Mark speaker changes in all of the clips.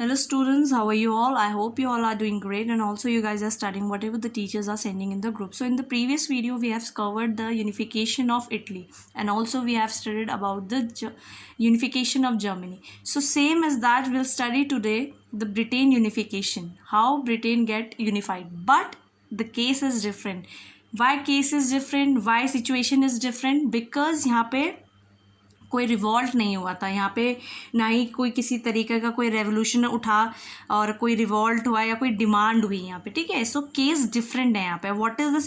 Speaker 1: Hello students, how are you all? I hope you all are doing great and also you guys are studying whatever the teachers are sending in the group. So in the previous video we have covered the unification of Italy and also we have studied about the unification of Germany. So same as that we'll study today the Britain unification, how Britain get unified. But the case is different. Why case is different? Why situation is different? Because यहाँ पे कोई revolt नहीं हुआ था यहाँ पे, ना ही कोई किसी तरीके का कोई रेवोल्यूशन उठा और कोई रिवॉल्ट हुआ या कोई डिमांड हुई यहाँ पे, ठीक है. सो केस डिफरेंट है यहाँ पे. What is the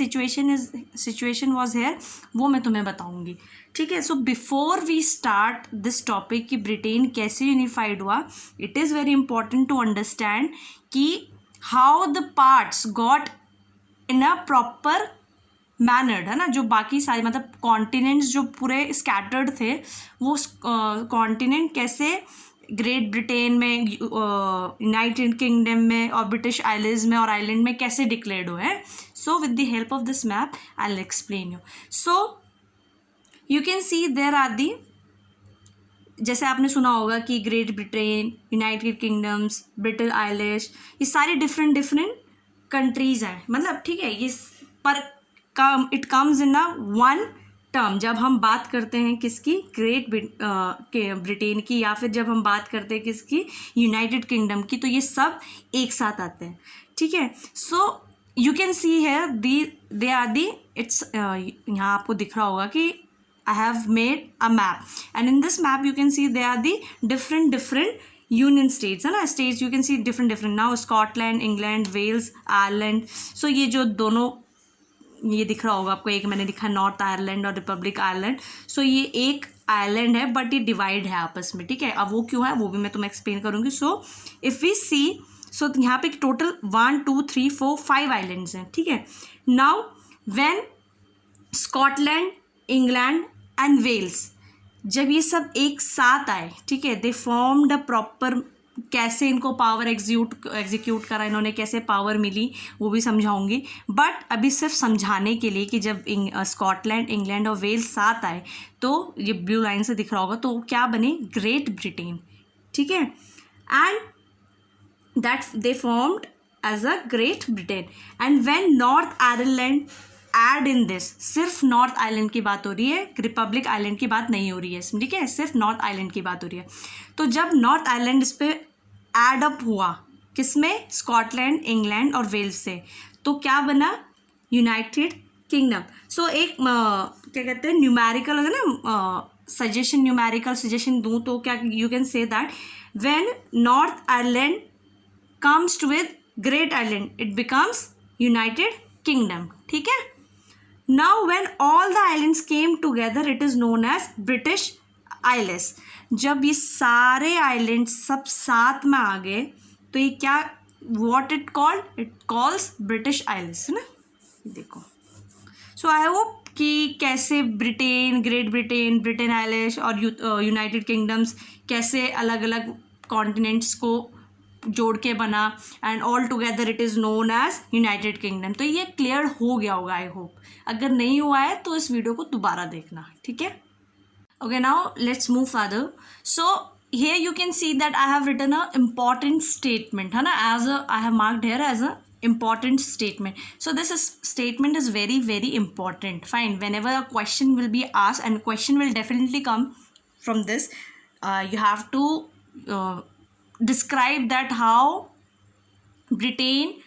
Speaker 1: situation was here वो मैं तुम्हें बताऊंगी, ठीक है. So before we start this topic कि ब्रिटेन कैसे यूनिफाइड हुआ, it is very important to understand कि how the parts got in a proper mannered, है ना. जो बाकी सारे मतलब कॉन्टिनेंट्स जो पूरे स्कैटर्ड थे वो कॉन्टिनेंट कैसे ग्रेट ब्रिटेन में, यूनाइटेड किंगडम में और ब्रिटिश आइलैंड्स में और आइलैंड में कैसे डिक्लेयर्ड हुए हैं. So with the help of this map I will explain you. So you can see there are the, जैसे आपने सुना होगा कि great Britain, United Kingdoms, British islands, ये सारी डिफरेंट कंट्रीज हैं. मतलब ठीक है, ये पर it comes in a one term. जब हम बात करते हैं किसकी, ग्रेट ब्रिटेन की, या फिर जब हम बात करते हैं किसकी, यूनाइटेड किंगडम की, तो ये सब एक साथ आते हैं, ठीक है. सो यू कैन सी है दे आर दी, इट्स यहाँ आपको दिख रहा होगा कि I have made a map and in this map you can see they are the different union states, है ना. States you can see different now, Scotland, England, Wales, Ireland. So ये जो दोनों ये दिख रहा होगा आपको, एक मैंने लिखा नॉर्थ आयरलैंड और रिपब्लिक आयरलैंड. सो ये एक आयरलैंड है बट ये डिवाइड है आपस में, ठीक है. अब वो क्यों है वो भी मैं तुम्हें एक्सप्लेन करूँगी. सो इफ़ वी सी, सो यहाँ पे टोटल 1 2 3 4 5 आइलैंड्स हैं, ठीक है. Now when Scotland, England and Wales, जब ये सब एक साथ आए, ठीक है, दे फॉर्म्ड अ प्रॉपर, कैसे इनको पावर एग्जीक्यूट करा इन्होंने, कैसे पावर मिली वो भी समझाऊंगी. बट अभी सिर्फ समझाने के लिए कि जब स्कॉटलैंड, इंग्लैंड और वेल्स साथ आए तो ये ब्लू लाइन से दिख रहा होगा, तो क्या बने, ग्रेट ब्रिटेन, ठीक है. And that they formed as a great Britain. And when north Ireland add in this, सिर्फ नॉर्थ आइलैंड की बात हो रही है, रिपब्लिक आइलैंड की बात नहीं हो रही है इसमें, ठीक है. सिर्फ नॉर्थ आइलैंड की बात हो रही है. तो जब नॉर्थ आइलैंड इस पर एड अप हुआ, किसमें, स्कॉटलैंड, इंग्लैंड और वेल्स से, तो क्या बना, यूनाइटेड किंगडम. सो एक क्या कहते हैं, न्यूमेरिकल है ना, न्यूमेरिकल सजेशन दूँ तो क्या, you can say that when north Ireland comes to with great island it becomes United Kingdom, ठीक है. Now when all the islands came together it is known as British islands. जब ये सारे island सब साथ में आ गए तो ये क्या, what it called, it calls British islands, है ना. देखो, सो आई होप कि कैसे Britain, great Britain, Britain islands और यूनाइटेड किंगडम्स कैसे अलग अलग कॉन्टिनेंट्स को जोड़ के बना and all together it is known as United Kingdom. तो ये क्लियर हो गया होगा आई होप. अगर नहीं हुआ है तो इस वीडियो को दोबारा देखना, ठीक है. Okay, now let's move further. So here you can see that I have written a important statement, है ना, as a I have marked here as a important statement. So this statement is very important. Fine, whenever a question will be asked, and question will definitely come from this, you have to describe that how Britain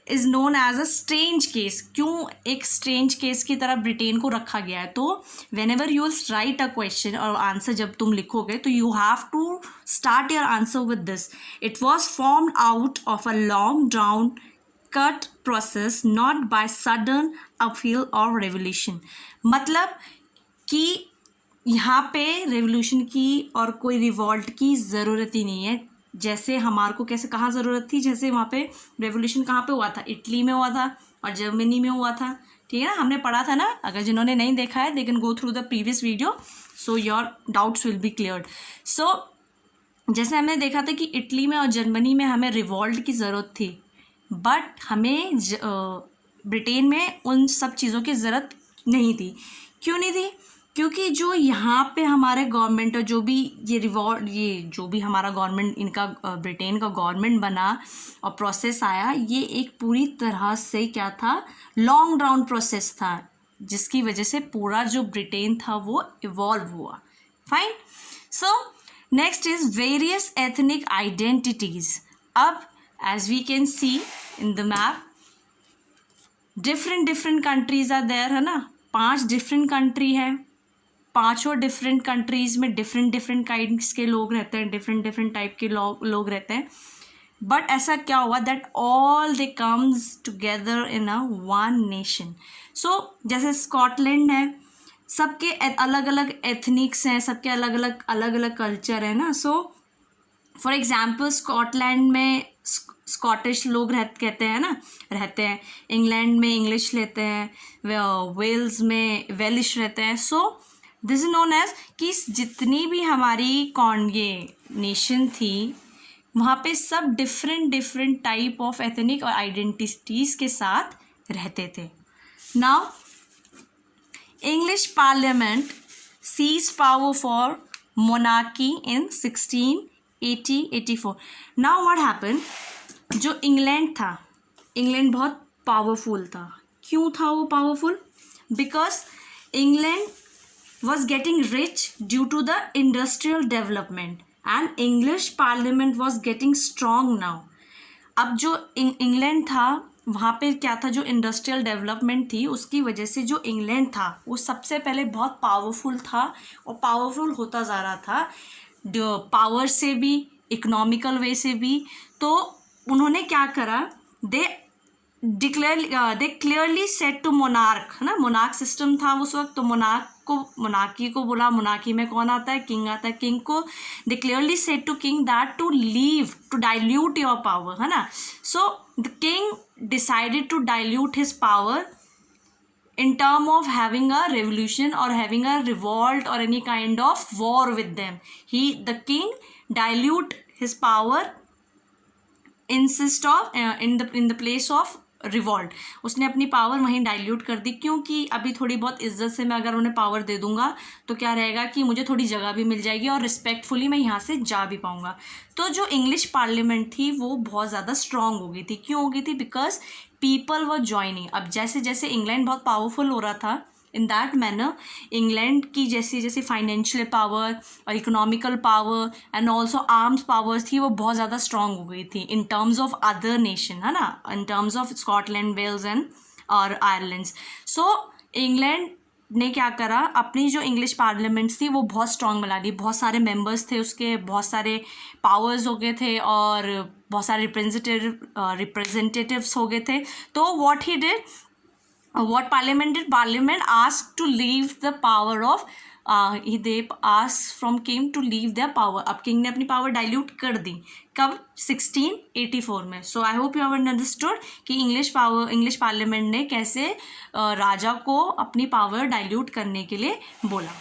Speaker 1: is known as a strange case. क्यों एक strange case की तरह Britain को रखा गया है. तो whenever you will write a question और आंसर जब तुम लिखोगे तो you have to start your answer with this, it was formed out of a long drawn cut process not by sudden upheaval और रेवोल्यूशन. मतलब कि यहाँ पे रेवोल्यूशन की और कोई रिवॉल्ट की ज़रूरत ही नहीं है. जैसे हमारे को कैसे, कहाँ ज़रूरत थी, जैसे वहाँ पे रेवोल्यूशन कहाँ पे हुआ था, इटली में हुआ था और जर्मनी में हुआ था, ठीक है ना, हमने पढ़ा था ना. अगर जिन्होंने नहीं देखा है they can go through the previous video so your doubts will be cleared. So जैसे हमने देखा था कि इटली में और जर्मनी में हमें रिवॉल्ट की ज़रूरत थी, बट हमें ब्रिटेन में उन सब चीज़ों की ज़रूरत नहीं थी. क्यों नहीं थी, क्योंकि जो यहाँ पे हमारे गवर्नमेंट और जो भी ये जो भी हमारा गवर्नमेंट, इनका ब्रिटेन का गवर्नमेंट बना और प्रोसेस आया, ये एक पूरी तरह से क्या था, लॉन्ग ड्राउन प्रोसेस था, जिसकी वजह से पूरा जो ब्रिटेन था वो इवॉल्व हुआ. Fine. So next is various ethnic identities. अब as we can see in the map, different countries are there, है ना. 5 डिफरेंट कंट्री है. पांचों डिफरेंट कंट्रीज में डिफरेंट काइंड्स के लोग रहते हैं, डिफरेंट टाइप के लोग रहते हैं. बट ऐसा क्या हुआ that all they comes together in a one nation. So जैसे स्कॉटलैंड है, सबके अलग अलग एथनिक्स हैं, सबके अलग अलग कल्चर है ना. सो फॉर एग्जाम्पल स्कॉटलैंड में स्कॉटिश लोग रहते हैं. इंग्लैंड में इंग्लिश लेते हैं, वेल्स में वेलिश रहते हैं. So this is known as कि जितनी भी हमारी ये नेशन थी, वहाँ पे सब डिफरेंट टाइप ऑफ एथनिक और आइडेंटिटीज़ के साथ रहते थे. Now English parliament seize power for monarchy in 1684. Now what happen, जो इंग्लैंड था, इंग्लैंड बहुत पावरफुल था. क्यों था वो powerful? Because England was getting rich due to the industrial development and English parliament was getting strong now. अब जो England था, वहाँ पे क्या था, जो इंडस्ट्रियल डेवलपमेंट थी, उसकी वजह से जो इंग्लैंड था वो सबसे पहले बहुत पावरफुल था और पावरफुल होता जा रहा था, पावर से भी, इकोनॉमिकल वे से भी. तो उन्होंने क्या करा, they clearly set to monarch, है ना. मोनार्क सिस्टम था उस वक्त, तो मोनार्की को बोला. मोनार्की में कौन आता है? किंग आता है. किंग को they clearly set to king that to leave, to dilute your power, है ना. So the king decided to dilute his power in term of having a revolution or having a revolt or any kind of war with them. The king dilute his power instead of in the place of revolt. उसने अपनी power वहीं dilute कर दी, क्योंकि अभी थोड़ी बहुत इज्जत से मैं अगर उन्हें पावर दे दूंगा तो क्या रहेगा कि मुझे थोड़ी जगह भी मिल जाएगी और रिस्पेक्टफुली मैं यहाँ से जा भी पाऊँगा. तो जो इंग्लिश पार्लियामेंट थी वो बहुत ज़्यादा स्ट्रांग हो गई थी. क्यों हो गई थी? Because people were joining. अब जैसे जैसे इंग्लैंड बहुत पावरफुल हो रहा था, इन दैट मैनर इंग्लैंड की जैसी फाइनेंशियल पावर और economical power and also arms powers थी, वो बहुत ज़्यादा स्ट्रांग हो गई थी in terms of other nation, है ना, in terms of Scotland, Wales and और आयरलैंड. सो इंग्लैंड ने क्या करा, अपनी जो इंग्लिश पार्लियामेंट्स थी वो बहुत स्ट्रांग बना दी. बहुत सारे मेंबर्स थे उसके, बहुत सारे पावर्स हो गए थे और बहुत सारे रिप्रेजेंटेटिव्स हो गए थे. तो what he did, what parliament did, parliament asked to leave the power of they asked from king to leave their power. अब king ने अपनी पावर डाइल्यूट कर दी. कब? 1684 में. So I hope you have understood कि इंग्लिश पार्लियामेंट ने कैसे राजा को अपनी पावर डाइल्यूट करने के लिए बोला.